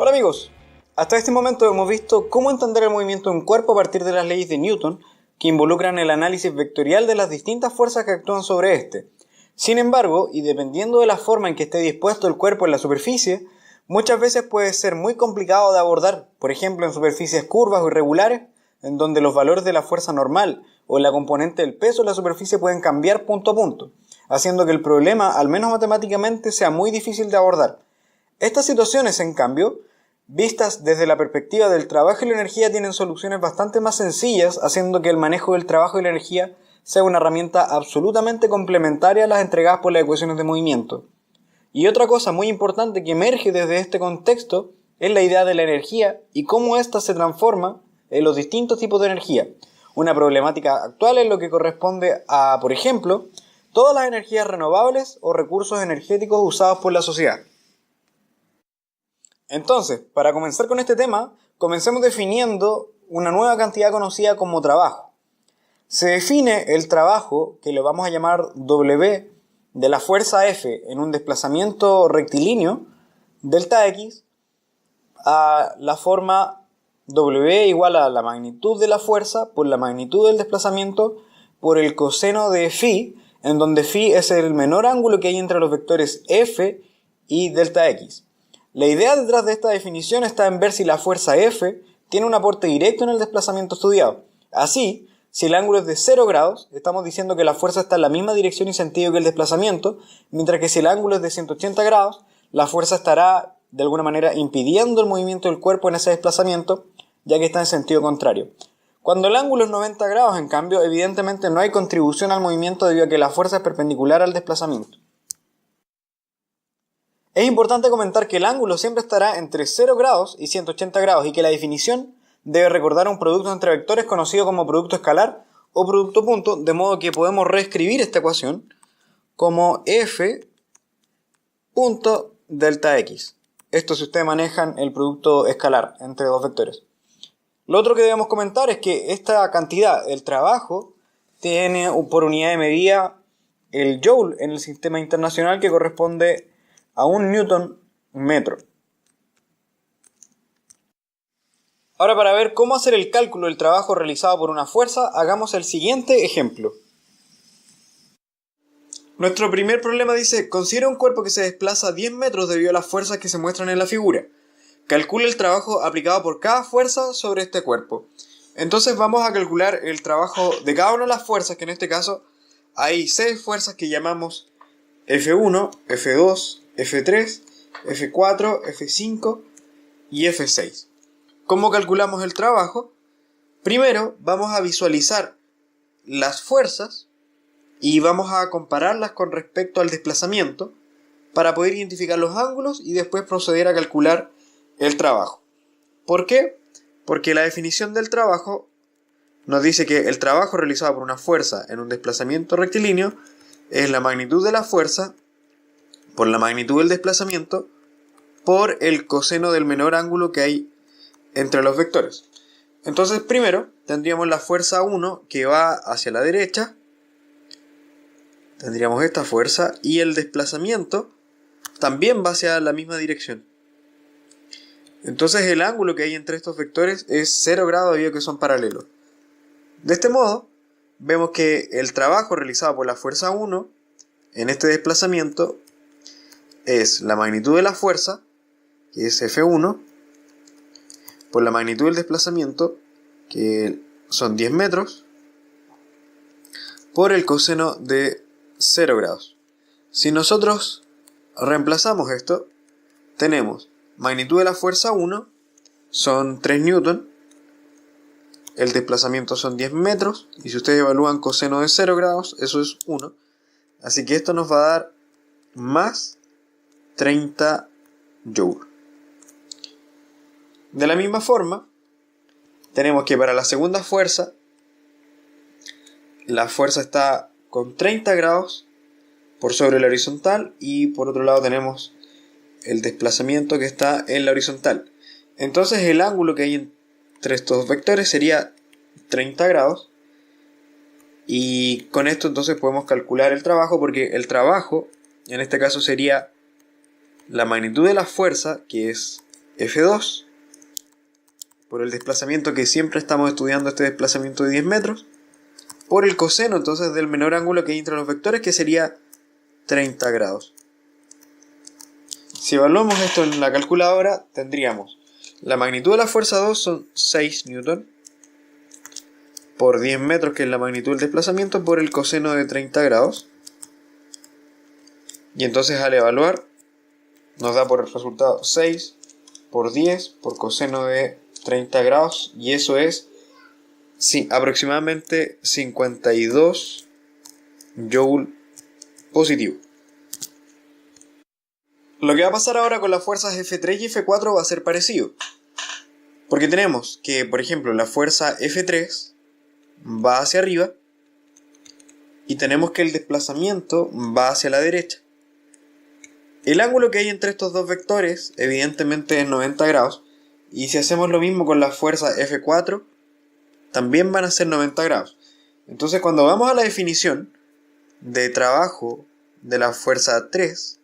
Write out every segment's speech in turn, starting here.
Hola amigos, hasta este momento hemos visto cómo entender el movimiento de un cuerpo a partir de las leyes de Newton que involucran el análisis vectorial de las distintas fuerzas que actúan sobre este. Sin embargo, y dependiendo de la forma en que esté dispuesto el cuerpo en la superficie, muchas veces puede ser muy complicado de abordar, por ejemplo en superficies curvas o irregulares, en donde los valores de la fuerza normal o la componente del peso de la superficie pueden cambiar punto a punto, haciendo que el problema, al menos matemáticamente, sea muy difícil de abordar. Estas situaciones, en cambio, vistas desde la perspectiva del trabajo y la energía, tienen soluciones bastante más sencillas, haciendo que el manejo del trabajo y la energía sea una herramienta absolutamente complementaria a las entregadas por las ecuaciones de movimiento. Y otra cosa muy importante que emerge desde este contexto es la idea de la energía y cómo ésta se transforma en los distintos tipos de energía. Una problemática actual en lo que corresponde a, por ejemplo, todas las energías renovables o recursos energéticos usados por la sociedad. Entonces, para comenzar con este tema, comencemos definiendo una nueva cantidad conocida como trabajo. Se define el trabajo, que lo vamos a llamar W, de la fuerza F en un desplazamiento rectilíneo, delta X, a la forma W igual a la magnitud de la fuerza por la magnitud del desplazamiento por el coseno de phi, en donde phi es el menor ángulo que hay entre los vectores F y delta X. La idea detrás de esta definición está en ver si la fuerza F tiene un aporte directo en el desplazamiento estudiado. Así, si el ángulo es de 0 grados, estamos diciendo que la fuerza está en la misma dirección y sentido que el desplazamiento, mientras que si el ángulo es de 180 grados, la fuerza estará de alguna manera impidiendo el movimiento del cuerpo en ese desplazamiento, ya que está en sentido contrario. Cuando el ángulo es 90 grados, en cambio, evidentemente no hay contribución al movimiento debido a que la fuerza es perpendicular al desplazamiento. Es importante comentar que el ángulo siempre estará entre 0 grados y 180 grados y que la definición debe recordar un producto entre vectores conocido como producto escalar o producto punto, de modo que podemos reescribir esta ecuación como f punto delta x. Esto si ustedes manejan el producto escalar entre dos vectores. Lo otro que debemos comentar es que esta cantidad, el trabajo, tiene por unidad de medida el joule en el sistema internacional, que corresponde a 1 newton metro. Ahora, para ver cómo hacer el cálculo del trabajo realizado por una fuerza, hagamos el siguiente ejemplo. Nuestro primer problema dice: considera un cuerpo que se desplaza 10 metros debido a las fuerzas que se muestran en la figura. Calcula el trabajo aplicado por cada fuerza sobre este cuerpo. Entonces vamos a calcular el trabajo de cada una de las fuerzas, que en este caso hay 6 fuerzas que llamamos F1, F2, F3, F4, F5 y F6. ¿Cómo calculamos el trabajo? Primero vamos a visualizar las fuerzas y vamos a compararlas con respecto al desplazamiento para poder identificar los ángulos y después proceder a calcular el trabajo. ¿Por qué? Porque la definición del trabajo nos dice que el trabajo realizado por una fuerza en un desplazamiento rectilíneo es la magnitud de la fuerza por la magnitud del desplazamiento por el coseno del menor ángulo que hay entre los vectores. Entonces primero tendríamos la fuerza 1 que va hacia la derecha, tendríamos esta fuerza, y el desplazamiento también va hacia la misma dirección. Entonces el ángulo que hay entre estos vectores es 0 grados debido a que son paralelos. De este modo vemos que el trabajo realizado por la fuerza 1 en este desplazamiento es la magnitud de la fuerza, que es F1, por la magnitud del desplazamiento, que son 10 metros, por el coseno de 0 grados. Si nosotros reemplazamos esto, tenemos magnitud de la fuerza 1, son 3 newton, el desplazamiento son 10 metros, y si ustedes evalúan coseno de 0 grados, eso es 1. Así que esto nos va a dar más 30 joule. De la misma forma, tenemos que para la segunda fuerza, la fuerza está con 30 grados por sobre la horizontal, y por otro lado tenemos el desplazamiento que está en la horizontal. Entonces el ángulo que hay entre estos vectores sería 30 grados, y con esto entonces podemos calcular el trabajo, porque el trabajo en este caso sería la magnitud de la fuerza, que es F2 por el desplazamiento que siempre estamos estudiando, este desplazamiento de 10 metros, por el coseno entonces del menor ángulo que hay entre los vectores, que sería 30 grados. Si evaluamos esto en la calculadora, tendríamos la magnitud de la fuerza 2 son 6 newton por 10 metros, que es la magnitud del desplazamiento, por el coseno de 30 grados. Y entonces al evaluar nos da por el resultado 6 por 10 por coseno de 30 grados, y eso es aproximadamente 52 joule positivo. Lo que va a pasar ahora con las fuerzas F3 y F4 va a ser parecido, porque tenemos que, por ejemplo, la fuerza F3 va hacia arriba y tenemos que el desplazamiento va hacia la derecha. El ángulo que hay entre estos dos vectores evidentemente es 90 grados, y si hacemos lo mismo con la fuerza F4 también van a ser 90 grados. Entonces cuando vamos a la definición de trabajo de la fuerza 3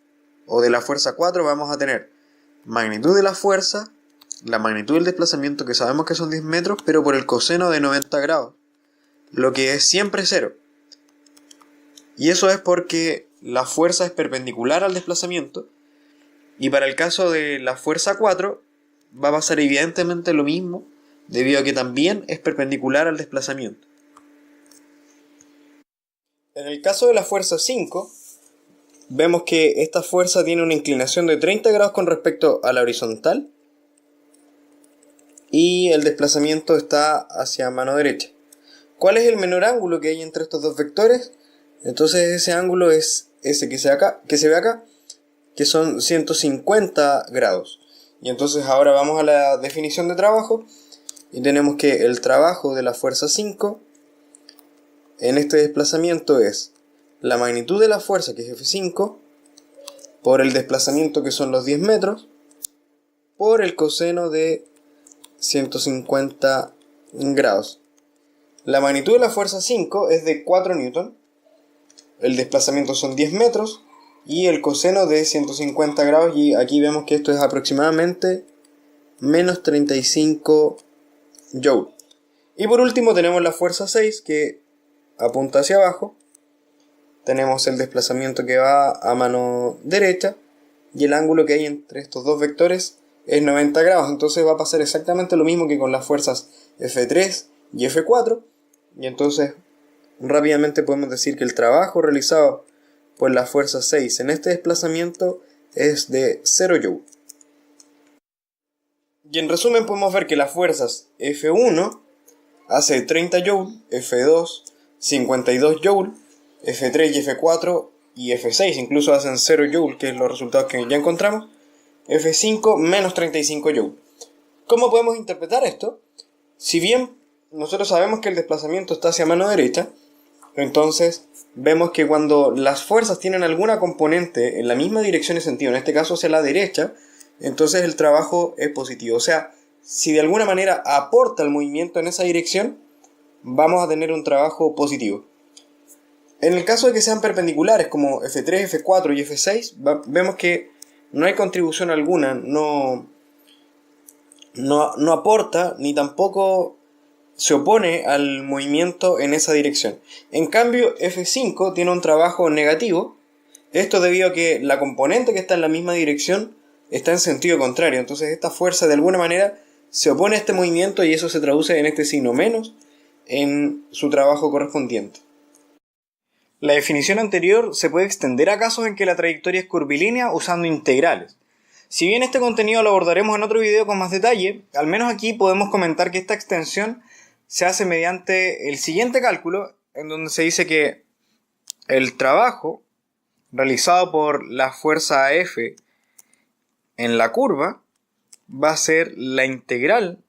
o de la fuerza 4, vamos a tener magnitud de la fuerza, la magnitud del desplazamiento, que sabemos que son 10 metros, pero por el coseno de 90 grados, lo que es siempre 0. Y eso es porque la fuerza es perpendicular al desplazamiento, y para el caso de la fuerza 4 va a pasar evidentemente lo mismo, debido a que también es perpendicular al desplazamiento. En el caso de la fuerza 5, vemos que esta fuerza tiene una inclinación de 30 grados con respecto a la horizontal, y el desplazamiento está hacia mano derecha. ¿Cuál es el menor ángulo que hay entre estos dos vectores? Entonces ese ángulo es ese que se ve acá, que son 150 grados. Y entonces ahora vamos a la definición de trabajo, y tenemos que el trabajo de la fuerza 5 en este desplazamiento es la magnitud de la fuerza, que es F5, por el desplazamiento, que son los 10 metros, por el coseno de 150 grados. La magnitud de la fuerza 5 es de 4 newton, el desplazamiento son 10 metros, y el coseno de 150 grados, y aquí vemos que esto es aproximadamente menos 35 joule. Y por último tenemos la fuerza 6, que apunta hacia abajo. Tenemos el desplazamiento que va a mano derecha, y el ángulo que hay entre estos dos vectores es 90 grados. Entonces va a pasar exactamente lo mismo que con las fuerzas F3 y F4, y entonces rápidamente podemos decir que el trabajo realizado por la fuerza 6 en este desplazamiento es de 0 joule. Y en resumen podemos ver que las fuerzas F1 hace 30 joule, F2 52 joule, F3 y F4 y F6 incluso hacen 0 joule, que es los resultados que ya encontramos. F5 menos 35 joule. ¿Cómo podemos interpretar esto? Si bien nosotros sabemos que el desplazamiento está hacia mano derecha, entonces vemos que cuando las fuerzas tienen alguna componente en la misma dirección y sentido, en este caso hacia la derecha, entonces el trabajo es positivo. O sea, si de alguna manera aporta el movimiento en esa dirección, vamos a tener un trabajo positivo. En el caso de que sean perpendiculares, como F3, F4 y F6, vemos que no hay contribución alguna, no aporta ni tampoco se opone al movimiento en esa dirección. En cambio, F5 tiene un trabajo negativo, esto debido a que la componente que está en la misma dirección está en sentido contrario. Entonces esta fuerza de alguna manera se opone a este movimiento, y eso se traduce en este signo menos en su trabajo correspondiente. La definición anterior se puede extender a casos en que la trayectoria es curvilínea usando integrales. Si bien este contenido lo abordaremos en otro video con más detalle, al menos aquí podemos comentar que esta extensión se hace mediante el siguiente cálculo, en donde se dice que el trabajo realizado por la fuerza F en la curva va a ser la integral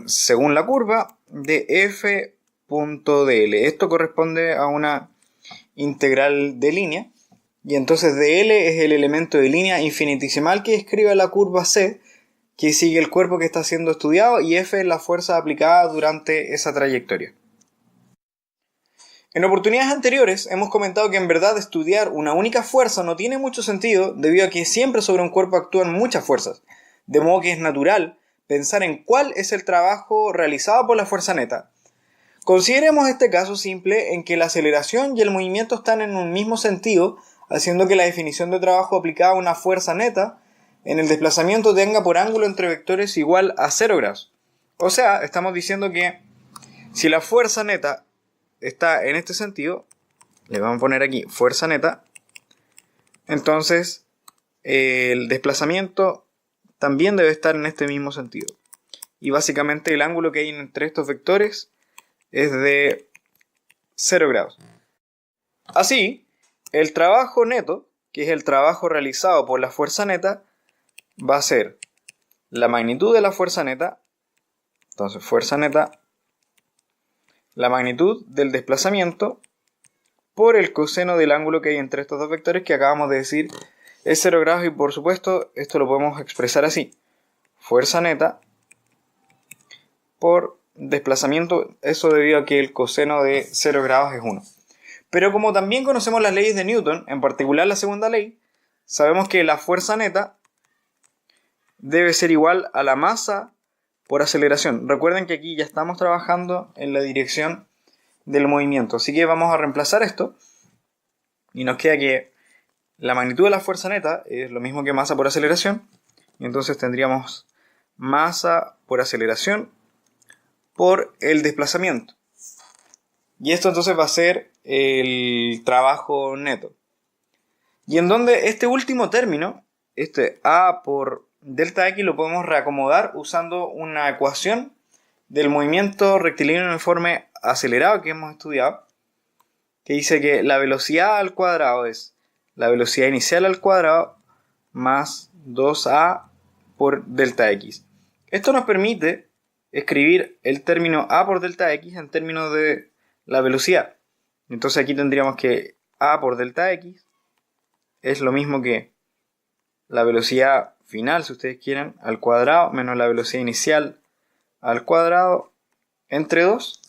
según la curva de f.dl. Esto corresponde a una integral de línea, y entonces dl es el elemento de línea infinitesimal que describe la curva C, que sigue el cuerpo que está siendo estudiado, y f es la fuerza aplicada durante esa trayectoria. En oportunidades anteriores hemos comentado que en verdad estudiar una única fuerza no tiene mucho sentido debido a que siempre sobre un cuerpo actúan muchas fuerzas, de modo que es natural pensar en cuál es el trabajo realizado por la fuerza neta. Consideremos este caso simple en que la aceleración y el movimiento están en un mismo sentido, haciendo que la definición de trabajo aplicada a una fuerza neta en el desplazamiento tenga por ángulo entre vectores igual a 0 grados. O sea, estamos diciendo que si la fuerza neta está en este sentido, le vamos a poner aquí fuerza neta, entonces el desplazamiento también debe estar en este mismo sentido. Y básicamente el ángulo que hay entre estos vectores es de 0 grados. Así, el trabajo neto, que es el trabajo realizado por la fuerza neta, va a ser la magnitud de la fuerza neta, entonces fuerza neta, la magnitud del desplazamiento por el coseno del ángulo que hay entre estos dos vectores que acabamos de decir es 0 grados, y por supuesto esto lo podemos expresar así: fuerza neta por desplazamiento, eso debido a que el coseno de 0 grados es 1. Pero como también conocemos las leyes de Newton, en particular la segunda ley, sabemos que la fuerza neta debe ser igual a la masa por aceleración. Recuerden que aquí ya estamos trabajando en la dirección del movimiento, así que vamos a reemplazar esto y nos queda que la magnitud de la fuerza neta es lo mismo que masa por aceleración, y entonces tendríamos masa por aceleración por el desplazamiento. Y esto entonces va a ser el trabajo neto. Y en donde este último término, este A por delta X, lo podemos reacomodar usando una ecuación del movimiento rectilíneo uniforme acelerado que hemos estudiado, que dice que la velocidad al cuadrado es la velocidad inicial al cuadrado más 2A por delta X. Esto nos permite escribir el término A por delta X en términos de la velocidad. Entonces aquí tendríamos que A por delta X es lo mismo que la velocidad final, si ustedes quieren, al cuadrado menos la velocidad inicial al cuadrado entre 2.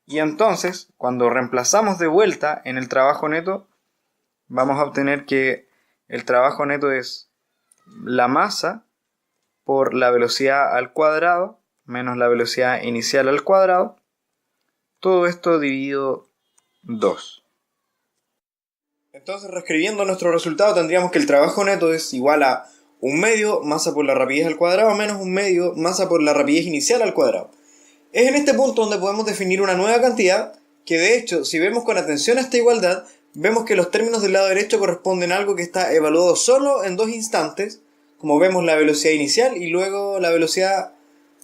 Y entonces, cuando reemplazamos de vuelta en el trabajo neto, vamos a obtener que el trabajo neto es la masa por la velocidad al cuadrado menos la velocidad inicial al cuadrado, todo esto dividido 2. Entonces, reescribiendo nuestro resultado, tendríamos que el trabajo neto es igual a 1/2 masa por la rapidez al cuadrado menos 1/2 masa por la rapidez inicial al cuadrado. Es en este punto donde podemos definir una nueva cantidad que, de hecho, si vemos con atención a esta igualdad, vemos que los términos del lado derecho corresponden a algo que está evaluado solo en 2 instantes, como vemos la velocidad inicial y luego la velocidad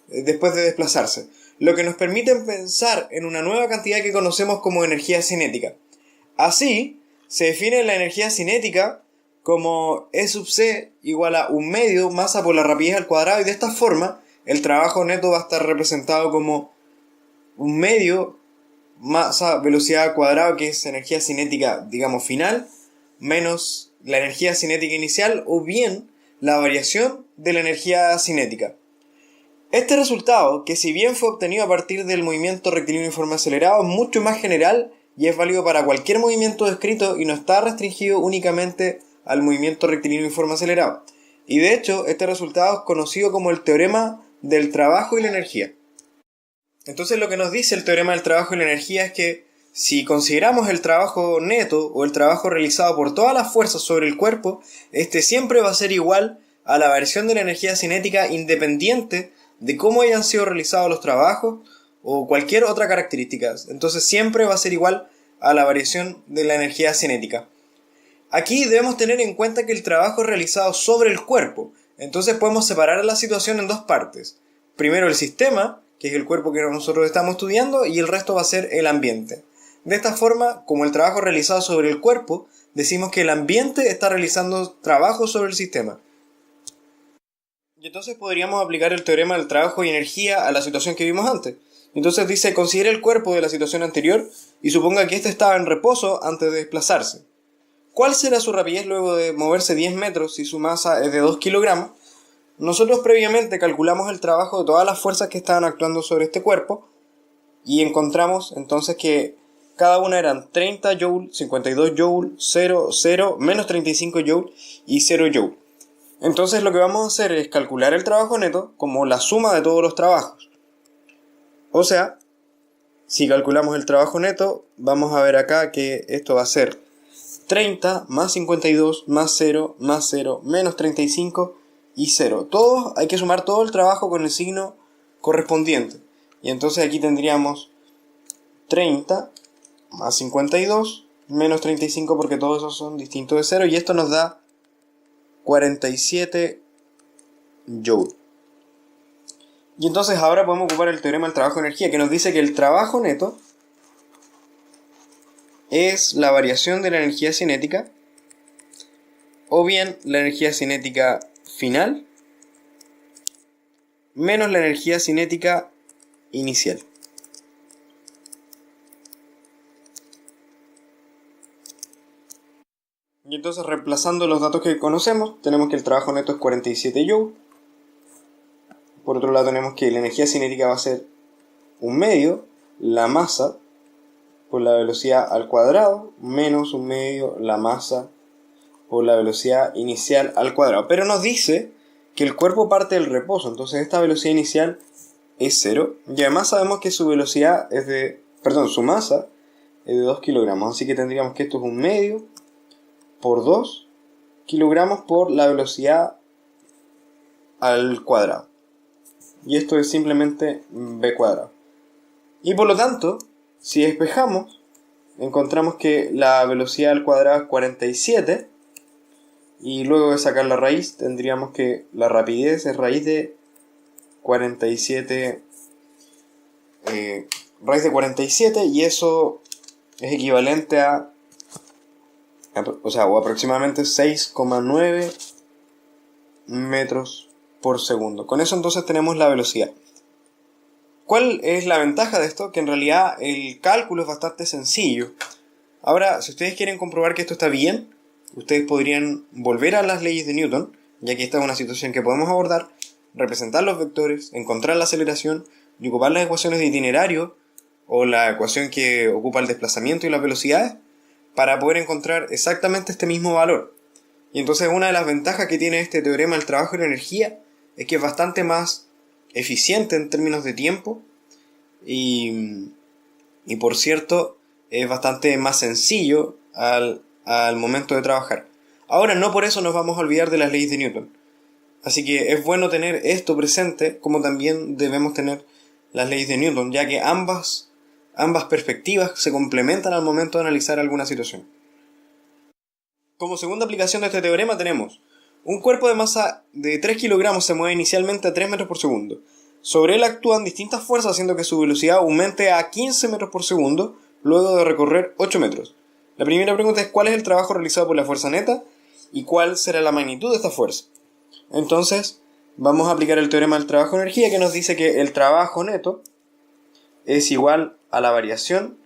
después de desplazarse, lo que nos permite pensar en una nueva cantidad que conocemos como energía cinética. Así, se define la energía cinética como E sub c igual a 1/2 masa por la rapidez al cuadrado, y de esta forma el trabajo neto va a estar representado como 1/2 masa velocidad al cuadrado, que es energía cinética, digamos, final, menos la energía cinética inicial, o bien la variación de la energía cinética. Este resultado, que si bien fue obtenido a partir del movimiento rectilíneo uniforme acelerado, es mucho más general y es válido para cualquier movimiento descrito y no está restringido únicamente al movimiento rectilíneo uniforme acelerado. Y de hecho, este resultado es conocido como el teorema del trabajo y la energía. Entonces, lo que nos dice el teorema del trabajo y la energía es que si consideramos el trabajo neto o el trabajo realizado por todas las fuerzas sobre el cuerpo, este siempre va a ser igual a la variación de la energía cinética independiente de cómo hayan sido realizados los trabajos o cualquier otra característica. Entonces siempre va a ser igual a la variación de la energía cinética. Aquí debemos tener en cuenta que el trabajo es realizado sobre el cuerpo, entonces podemos separar la situación en dos partes. Primero el sistema, que es el cuerpo que nosotros estamos estudiando, y el resto va a ser el ambiente. De esta forma, como el trabajo es realizado sobre el cuerpo, decimos que el ambiente está realizando trabajo sobre el sistema. Y entonces podríamos aplicar el teorema del trabajo y energía a la situación que vimos antes. Entonces dice, considere el cuerpo de la situación anterior y suponga que éste estaba en reposo antes de desplazarse. ¿Cuál será su rapidez luego de moverse 10 metros si su masa es de 2 kilogramos? Nosotros previamente calculamos el trabajo de todas las fuerzas que estaban actuando sobre este cuerpo y encontramos entonces que Cada una eran 30 Joule, 52 Joule, 0, 0, menos 35 Joule y 0 Joule. Entonces lo que vamos a hacer es calcular el trabajo neto como la suma de todos los trabajos. O sea, si calculamos el trabajo neto, vamos a ver acá que esto va a ser 30 más 52 más 0 más 0 menos 35 y 0. Hay que sumar todo el trabajo con el signo correspondiente. Y entonces aquí tendríamos 30 más 52 menos 35 porque todos esos son distintos de 0 y esto nos da 47 Joule. Y entonces ahora podemos ocupar el teorema del trabajo de energía que nos dice que el trabajo neto es la variación de la energía cinética o bien la energía cinética final menos la energía cinética inicial. Y entonces reemplazando los datos que conocemos, tenemos que el trabajo neto es 47 Joule. Por otro lado tenemos que la energía cinética va a ser 1/2 la masa por la velocidad al cuadrado menos 1/2 la masa por la velocidad inicial al cuadrado. Pero nos dice que el cuerpo parte del reposo, entonces esta velocidad inicial es 0. Y además sabemos que su masa es de 2 kilogramos. Así que tendríamos que esto es 1/2 por 2 kilogramos por la velocidad al cuadrado. Y esto es simplemente b cuadrado. Y por lo tanto, si despejamos, encontramos que la velocidad al cuadrado es 47. Y luego de sacar la raíz, tendríamos que la rapidez es raíz de 47. Raíz de 47 y eso es equivalente a o aproximadamente 6,9 metros por segundo. Con eso entonces tenemos la velocidad. ¿Cuál es la ventaja de esto? Que en realidad el cálculo es bastante sencillo. Ahora, si ustedes quieren comprobar que esto está bien, ustedes podrían volver a las leyes de Newton, ya que esta es una situación que podemos abordar, representar los vectores, encontrar la aceleración y ocupar las ecuaciones de itinerario o la ecuación que ocupa el desplazamiento y las velocidades para poder encontrar exactamente este mismo valor. Y entonces una de las ventajas que tiene este teorema del trabajo de energía es que es bastante más eficiente en términos de tiempo y por cierto es bastante más sencillo al momento de trabajar. Ahora no por eso nos vamos a olvidar de las leyes de Newton. Así que es bueno tener esto presente, como también debemos tener las leyes de Newton, ya que ambas perspectivas se complementan al momento de analizar alguna situación. Como segunda aplicación de este teorema tenemos un cuerpo de masa de 3 kilogramos se mueve inicialmente a 3 metros por segundo. Sobre él actúan distintas fuerzas haciendo que su velocidad aumente a 15 metros por segundo luego de recorrer 8 metros. La primera pregunta es ¿cuál es el trabajo realizado por la fuerza neta? ¿Y cuál será la magnitud de esta fuerza? Entonces vamos a aplicar el teorema del trabajo de energía que nos dice que el trabajo neto es igual a la variación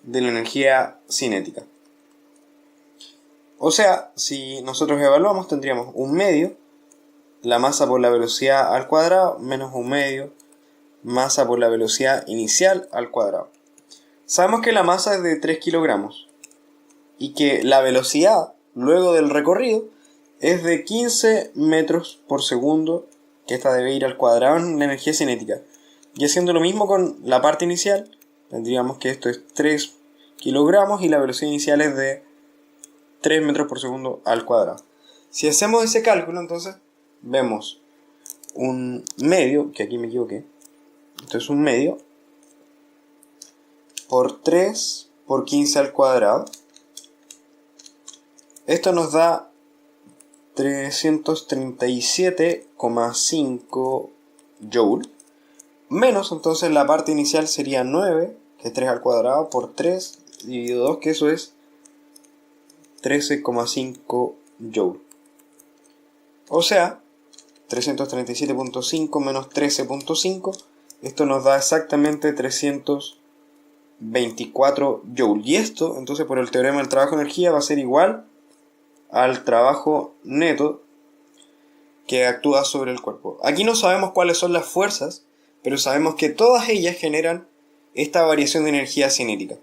de la energía cinética. O sea, si nosotros evaluamos tendríamos 1/2 la masa por la velocidad al cuadrado menos 1/2 masa por la velocidad inicial al cuadrado. Sabemos que la masa es de 3 kilogramos y que la velocidad luego del recorrido es de 15 metros por segundo, que esta debe ir al cuadrado en la energía cinética. Y haciendo lo mismo con la parte inicial, tendríamos que esto es 3 kilogramos y la velocidad inicial es de 3 metros por segundo al cuadrado. Si hacemos ese cálculo, entonces vemos 1/2, que aquí me equivoqué, esto es 1/2 por 3 por 15 al cuadrado. Esto nos da 337,5 Joule. Menos entonces la parte inicial sería 9, que es 3 al cuadrado, por 3 dividido 2, que eso es 13,5 Joule. O sea, 337,5 menos 13,5, esto nos da exactamente 324 Joule. Y esto, entonces, por el teorema del trabajo de energía, va a ser igual al trabajo neto que actúa sobre el cuerpo. Aquí no sabemos cuáles son las fuerzas, pero sabemos que todas ellas generan esta variación de energía cinética.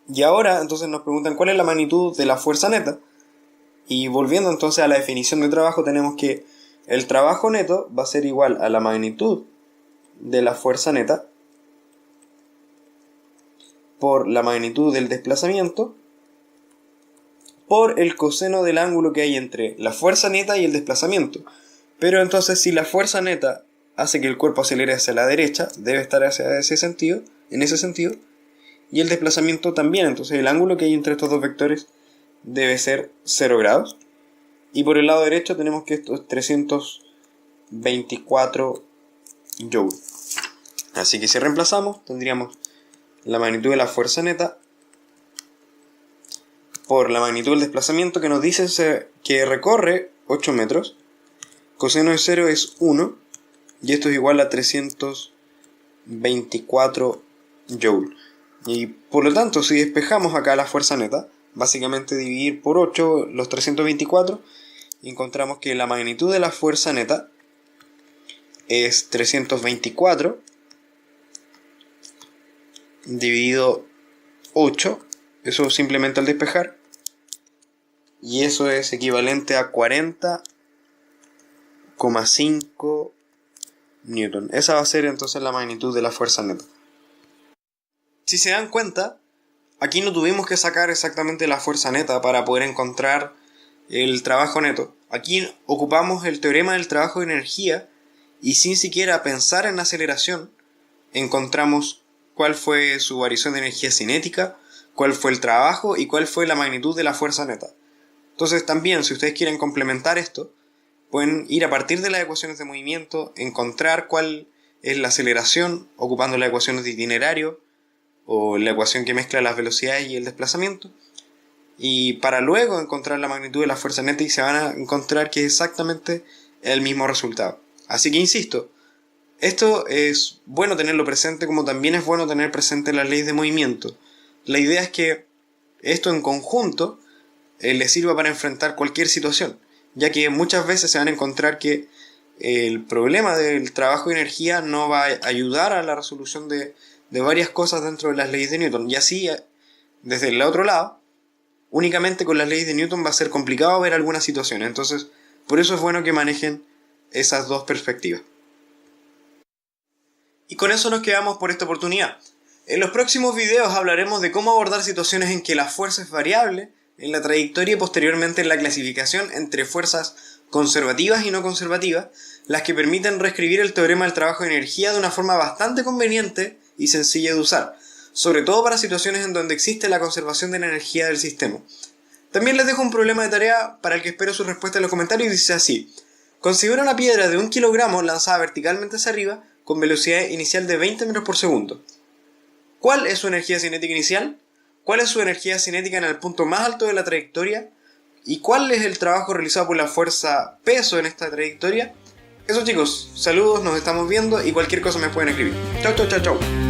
Y ahora entonces nos preguntan cuál es la magnitud de la fuerza neta. Y volviendo entonces a la definición de trabajo, tenemos que el trabajo neto va a ser igual a la magnitud de la fuerza neta por la magnitud del desplazamiento por el coseno del ángulo que hay entre la fuerza neta y el desplazamiento. Pero entonces si la fuerza neta hace que el cuerpo acelere hacia la derecha, debe estar hacia ese sentido, en ese sentido, y el desplazamiento también. Entonces el ángulo que hay entre estos dos vectores debe ser 0 grados. Y por el lado derecho tenemos que esto es 324 joules. Así que si reemplazamos, tendríamos la magnitud de la fuerza neta por la magnitud del desplazamiento, que nos dice que recorre 8 metros. Coseno de 0 es 1. Y esto es igual a 324 joules. Y por lo tanto, si despejamos acá la fuerza neta, básicamente dividir por 8 los 324, encontramos que la magnitud de la fuerza neta es 324 dividido 8, eso simplemente al despejar, y eso es equivalente a 40,5 newton. Esa va a ser entonces la magnitud de la fuerza neta. Si se dan cuenta, aquí no tuvimos que sacar exactamente la fuerza neta para poder encontrar el trabajo neto. Aquí ocupamos el teorema del trabajo de energía y sin siquiera pensar en aceleración encontramos cuál fue su variación de energía cinética, cuál fue el trabajo y cuál fue la magnitud de la fuerza neta. Entonces también, si ustedes quieren complementar esto, pueden ir a partir de las ecuaciones de movimiento, encontrar cuál es la aceleración ocupando las ecuaciones de itinerario o la ecuación que mezcla las velocidades y el desplazamiento, y para luego encontrar la magnitud de la fuerza neta, y se van a encontrar que es exactamente el mismo resultado. Así que insisto, esto es bueno tenerlo presente, como también es bueno tener presente las leyes de movimiento. La idea es que esto en conjunto les sirva para enfrentar cualquier situación, ya que muchas veces se van a encontrar que el problema del trabajo de energía no va a ayudar a la resolución de varias cosas dentro de las leyes de Newton. Y así, desde el otro lado, únicamente con las leyes de Newton va a ser complicado ver algunas situaciones. Entonces, por eso es bueno que manejen esas dos perspectivas. Y con eso nos quedamos por esta oportunidad. En los próximos videos hablaremos de cómo abordar situaciones en que la fuerza es variable en la trayectoria y posteriormente en la clasificación entre fuerzas conservativas y no conservativas, las que permiten reescribir el teorema del trabajo de energía de una forma bastante conveniente y sencilla de usar, sobre todo para situaciones en donde existe la conservación de la energía del sistema. También les dejo un problema de tarea para el que espero su respuesta en los comentarios, y dice así: considera una piedra de 1 kilogramo lanzada verticalmente hacia arriba con velocidad inicial de 20 metros por segundo. ¿Cuál es su energía cinética inicial? ¿Cuál es su energía cinética en el punto más alto de la trayectoria? ¿Y cuál es el trabajo realizado por la fuerza peso en esta trayectoria? Eso, chicos, saludos, nos estamos viendo y cualquier cosa me pueden escribir. Chau, chau, chau, chau.